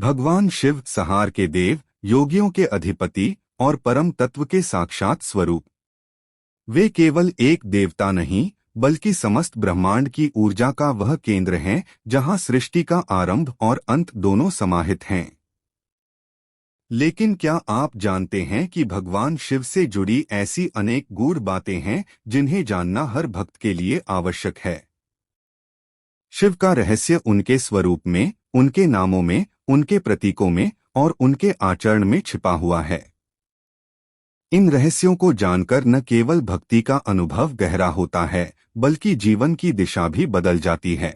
भगवान शिव संहार के देव, योगियों के अधिपति और परम तत्व के साक्षात स्वरूप। वे केवल एक देवता नहीं, बल्कि समस्त ब्रह्मांड की ऊर्जा का वह केंद्र हैं, जहां सृष्टि का आरंभ और अंत दोनों समाहित हैं। लेकिन क्या आप जानते हैं कि भगवान शिव से जुड़ी ऐसी अनेक गूढ़ बातें हैं जिन्हें जानना हर भक्त के लिए आवश्यक है। शिव का रहस्य उनके स्वरूप में, उनके नामों में, उनके प्रतीकों में और उनके आचरण में छिपा हुआ है। इन रहस्यों को जानकर न केवल भक्ति का अनुभव गहरा होता है, बल्कि जीवन की दिशा भी बदल जाती है।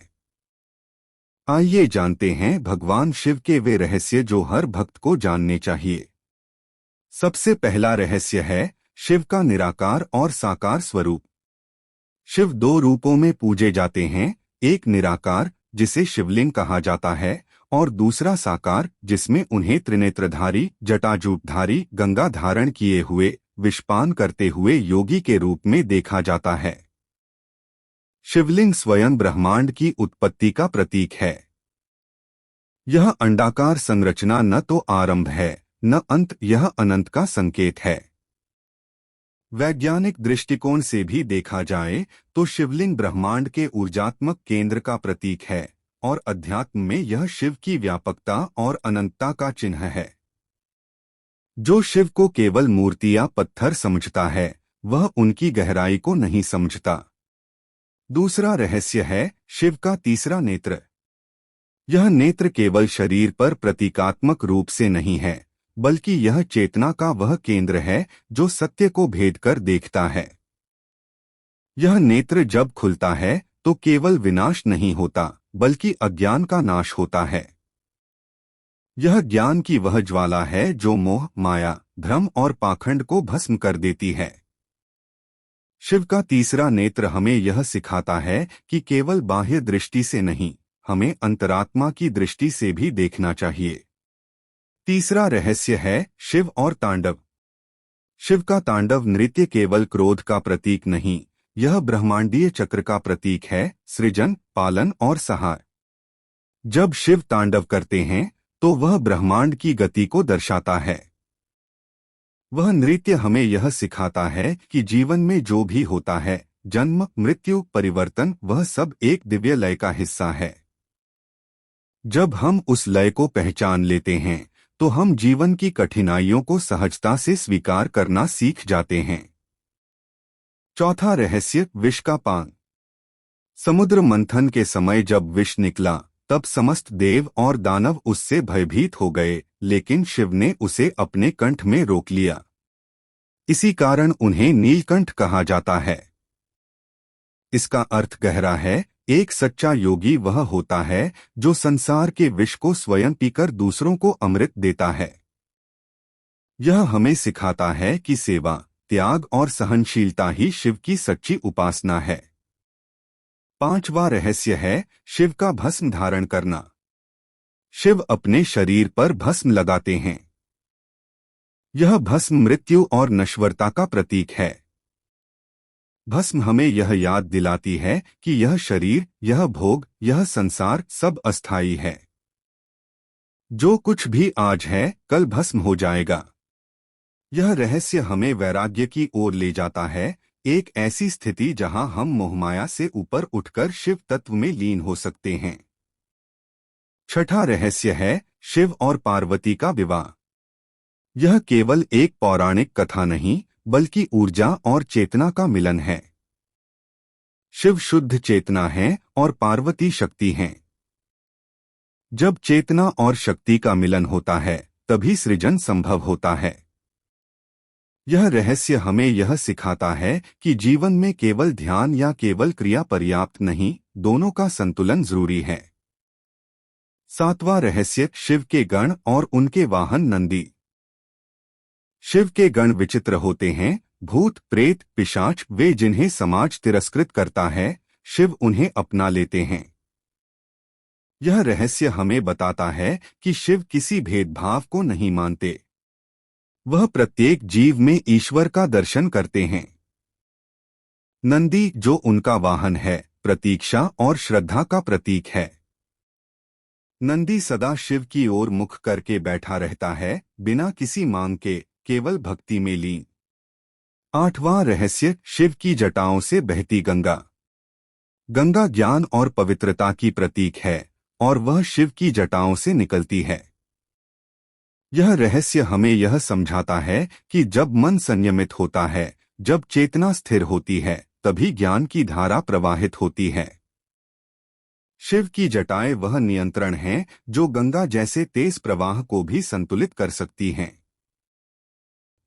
आइए जानते हैं भगवान शिव के वे रहस्य जो हर भक्त को जानने चाहिए। सबसे पहला रहस्य है शिव का निराकार और साकार स्वरूप। शिव दो रूपों में पूजे जाते हैं, एक निराकार जिसे शिवलिंग कहा जाता है और दूसरा साकार जिसमें उन्हें त्रिनेत्रधारी, जटाजूटधारी, गंगा धारण किए हुए, विषपान करते हुए योगी के रूप में देखा जाता है। शिवलिंग स्वयं ब्रह्मांड की उत्पत्ति का प्रतीक है। यह अंडाकार संरचना न तो आरंभ है न अंत, यह अनंत का संकेत है। वैज्ञानिक दृष्टिकोण से भी देखा जाए तो शिवलिंग ब्रह्मांड के ऊर्जात्मक केंद्र का प्रतीक है और अध्यात्म में यह शिव की व्यापकता और अनंतता का चिन्ह है। जो शिव को केवल मूर्ति या पत्थर समझता है, वह उनकी गहराई को नहीं समझता। दूसरा रहस्य है शिव का तीसरा नेत्र। यह नेत्र केवल शरीर पर प्रतीकात्मक रूप से नहीं है, बल्कि यह चेतना का वह केंद्र है जो सत्य को भेद कर देखता है। यह नेत्र जब खुलता है तो केवल विनाश नहीं होता, बल्कि अज्ञान का नाश होता है। यह ज्ञान की वह ज्वाला है जो मोह, माया, भ्रम और पाखंड को भस्म कर देती है। शिव का तीसरा नेत्र हमें यह सिखाता है कि केवल बाह्य दृष्टि से नहीं, हमें अंतरात्मा की दृष्टि से भी देखना चाहिए। तीसरा रहस्य है शिव और तांडव। शिव का तांडव नृत्य केवल क्रोध का प्रतीक नहीं, यह ब्रह्मांडीय चक्र का प्रतीक है, सृजन, पालन और संहार। जब शिव तांडव करते हैं तो वह ब्रह्मांड की गति को दर्शाता है। वह नृत्य हमें यह सिखाता है कि जीवन में जो भी होता है, जन्म, मृत्यु, परिवर्तन, वह सब एक दिव्य लय का हिस्सा है। जब हम उस लय को पहचान लेते हैं तो हम जीवन की कठिनाइयों को सहजता से स्वीकार करना सीख जाते हैं। चौथा रहस्य विष का पान। समुद्र मंथन के समय जब विष निकला तब समस्त देव और दानव उससे भयभीत हो गए, लेकिन शिव ने उसे अपने कंठ में रोक लिया। इसी कारण उन्हें नीलकंठ कहा जाता है। इसका अर्थ गहरा है। एक सच्चा योगी वह होता है जो संसार के विष को स्वयं पीकर दूसरों को अमृत देता है। यह हमें सिखाता है कि सेवा, त्याग और सहनशीलता ही शिव की सच्ची उपासना है। पांचवा रहस्य है शिव का भस्म धारण करना। शिव अपने शरीर पर भस्म लगाते हैं। यह भस्म मृत्यु और नश्वरता का प्रतीक है। भस्म हमें यह याद दिलाती है कि यह शरीर, यह भोग, यह संसार सब अस्थायी है। जो कुछ भी आज है कल भस्म हो जाएगा। यह रहस्य हमें वैराग्य की ओर ले जाता है, एक ऐसी स्थिति जहां हम मोहमाया से ऊपर उठकर शिव तत्व में लीन हो सकते हैं। छठा रहस्य है शिव और पार्वती का विवाह। यह केवल एक पौराणिक कथा नहीं, बल्कि ऊर्जा और चेतना का मिलन है। शिव शुद्ध चेतना है और पार्वती शक्ति हैं। जब चेतना और शक्ति का मिलन होता है तभी सृजन संभव होता है। यह रहस्य हमें यह सिखाता है कि जीवन में केवल ध्यान या केवल क्रिया पर्याप्त नहीं, दोनों का संतुलन जरूरी है। सातवां रहस्य शिव के गण और उनके वाहन नंदी। शिव के गण विचित्र होते हैं, भूत, प्रेत, पिशाच, वे जिन्हें समाज तिरस्कृत करता है, शिव उन्हें अपना लेते हैं। यह रहस्य हमें बताता है कि शिव किसी भेदभाव को नहीं मानते। वह प्रत्येक जीव में ईश्वर का दर्शन करते हैं। नंदी, जो उनका वाहन है, प्रतीक्षा और श्रद्धा का प्रतीक है। नंदी सदा शिव की ओर मुख करके बैठा रहता है, बिना किसी मांग के, केवल भक्ति में लीन। 8वां रहस्य, शिव की जटाओं से बहती गंगा। गंगा ज्ञान और पवित्रता की प्रतीक है और वह शिव की जटाओं से निकलती है। यह रहस्य हमें यह समझाता है कि जब मन संयमित होता है, जब चेतना स्थिर होती है, तभी ज्ञान की धारा प्रवाहित होती है। शिव की जटाएं वह नियंत्रण हैं जो गंगा जैसे तेज प्रवाह को भी संतुलित कर सकती हैं।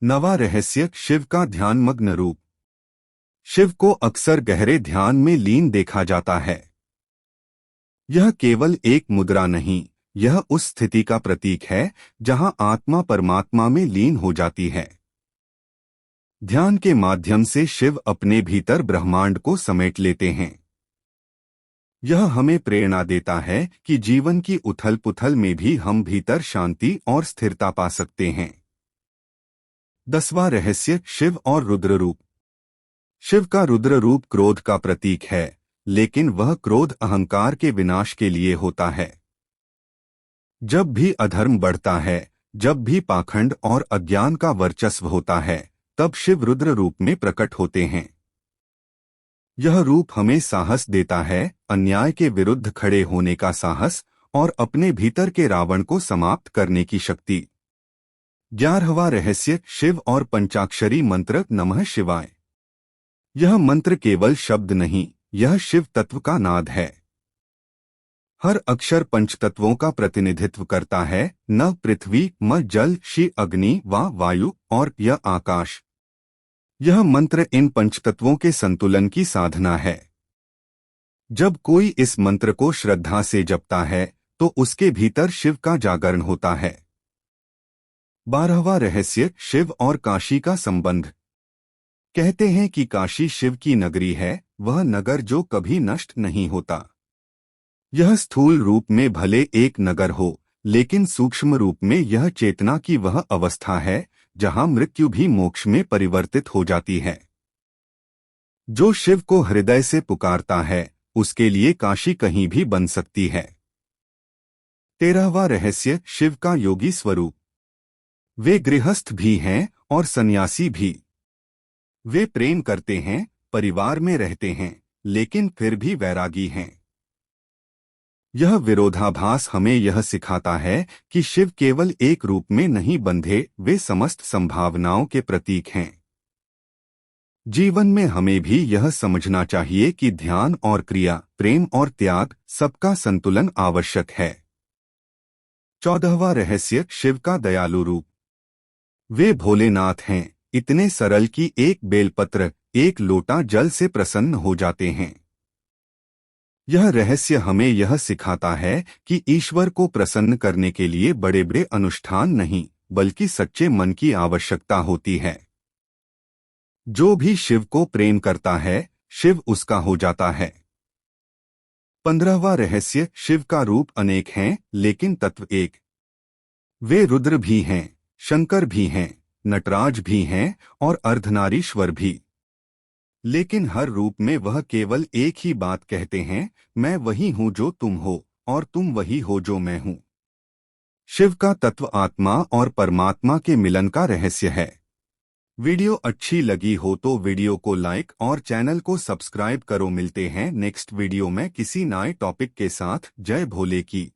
9वां रहस्य, शिव का ध्यानमग्न रूप। शिव को अक्सर गहरे ध्यान में लीन देखा जाता है। यह केवल एक मुद्रा नहीं, यह उस स्थिति का प्रतीक है जहां आत्मा परमात्मा में लीन हो जाती है। ध्यान के माध्यम से शिव अपने भीतर ब्रह्मांड को समेट लेते हैं। यह हमें प्रेरणा देता है कि जीवन की उथल-पुथल में भी हम भीतर शांति और स्थिरता पा सकते हैं। 10वां रहस्य, शिव और रुद्र रूप। शिव का रुद्र रूप क्रोध का प्रतीक है, लेकिन वह क्रोध अहंकार के विनाश के लिए होता है। जब भी अधर्म बढ़ता है, जब भी पाखंड और अज्ञान का वर्चस्व होता है, तब शिव रुद्र रूप में प्रकट होते हैं। यह रूप हमें साहस देता है, अन्याय के विरुद्ध खड़े होने का साहस और अपने भीतर के रावण को समाप्त करने की शक्ति। 11वां रहस्य, शिव और पंचाक्षरी मंत्र नमः शिवाय। यह मंत्र केवल शब्द नहीं, यह शिव तत्व का नाद है। हर अक्षर पंचतत्वों का प्रतिनिधित्व करता है, न पृथ्वी, म जल, शि अग्नि, वा वायु और य आकाश। यह मंत्र इन पंचतत्वों के संतुलन की साधना है। जब कोई इस मंत्र को श्रद्धा से जपता है, तो उसके भीतर शिव का जागरण होता है। 12वां रहस्य, शिव और काशी का संबंध। कहते हैं कि काशी शिव की नगरी है, वह नगर जो कभी नष्ट नहीं होता। यह स्थूल रूप में भले एक नगर हो, लेकिन सूक्ष्म रूप में यह चेतना की वह अवस्था है जहां मृत्यु भी मोक्ष में परिवर्तित हो जाती है। जो शिव को हृदय से पुकारता है, उसके लिए काशी कहीं भी बन सकती है। 13वां रहस्य, शिव का योगी स्वरूप। वे गृहस्थ भी हैं और सन्यासी भी। वे प्रेम करते हैं, परिवार में रहते हैं, लेकिन फिर भी वैरागी हैं। यह विरोधाभास हमें यह सिखाता है कि शिव केवल एक रूप में नहीं बंधे, वे समस्त संभावनाओं के प्रतीक हैं। जीवन में हमें भी यह समझना चाहिए कि ध्यान और क्रिया, प्रेम और त्याग, सबका संतुलन आवश्यक है। 14वां रहस्य, शिव का दयालु रूप। वे भोलेनाथ हैं, इतने सरल कि एक बेलपत्र, एक लोटा जल से प्रसन्न हो जाते हैं। यह रहस्य हमें यह सिखाता है कि ईश्वर को प्रसन्न करने के लिए बड़े बड़े अनुष्ठान नहीं, बल्कि सच्चे मन की आवश्यकता होती है। जो भी शिव को प्रेम करता है, शिव उसका हो जाता है। 15वां रहस्य, शिव का रूप अनेक हैं, लेकिन तत्व एक। वे रुद्र भी हैं, शंकर भी हैं, नटराज भी हैं और अर्धनारीश्वर भी। लेकिन हर रूप में वह केवल एक ही बात कहते हैं, मैं वही हूं जो तुम हो और तुम वही हो जो मैं हूं। शिव का तत्व आत्मा और परमात्मा के मिलन का रहस्य है। वीडियो अच्छी लगी हो तो वीडियो को लाइक और चैनल को सब्सक्राइब करो। मिलते हैं नेक्स्ट वीडियो में किसी नए टॉपिक के साथ। जय भोले की।